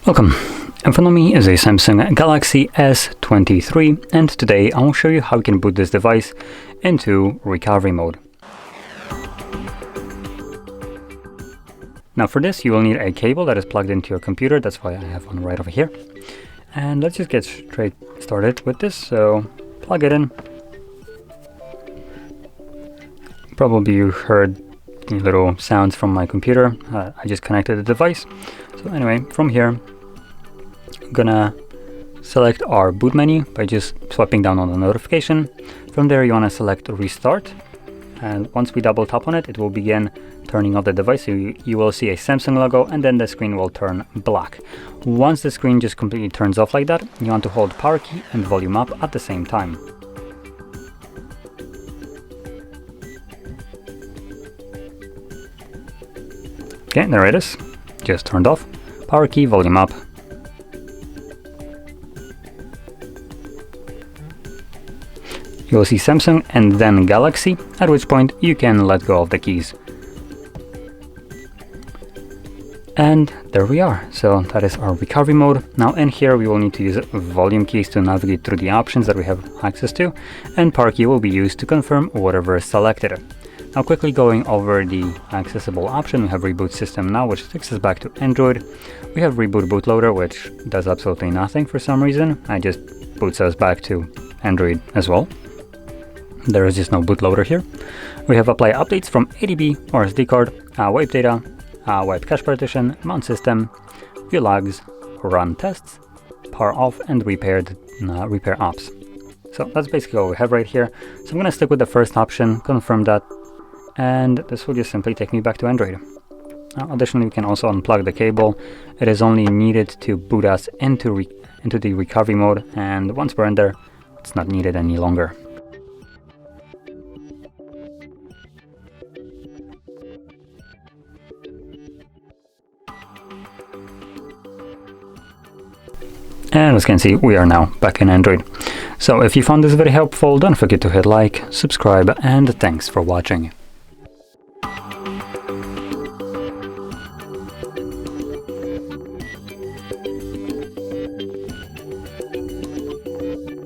Welcome. In front of me is a Samsung Galaxy S23, and today I will show you how you can boot this device into recovery mode. Now for this you will need a cable that is plugged into your computer. That's why I have one right over here. And let's just get straight started with this. So plug it in. Probably you heard little sounds from my computer. I just connected the device. So anyway, from here I'm gonna select our boot menu by just swiping down on the notification. From there you want to select restart, and once we double tap on it, it will begin turning off the device. So you will see a Samsung logo, and then the screen will turn black. Once the screen just completely turns off like that, you want to hold power key and volume up at the same time. Okay, there it is, just turned off. Power key, volume up. You will see Samsung and then Galaxy, at which point you can let go of the keys. And there we are. So that is our recovery mode. Now in here we will need to use volume keys to navigate through the options that we have access to, and power key will be used to confirm whatever is selected. Now quickly going over the accessible option, we have reboot system now, which takes us back to Android. We have reboot bootloader, which does absolutely nothing for some reason. It just boots us back to Android as well. There is just no bootloader here. We have apply updates from ADB or SD card, wipe data, wipe cache partition, mount system, view logs, run tests, power off, and repair ops. So that's basically what we have right here. So I'm gonna stick with the first option, confirm that, and this will just simply take me back to Android. Now, additionally, we can also unplug the cable. It is only needed to boot us into the recovery mode, and once we're in there, it's not needed any longer. And as you can see, we are now back in Android. So if you found this very helpful, don't forget to hit like, subscribe, and thanks for watching.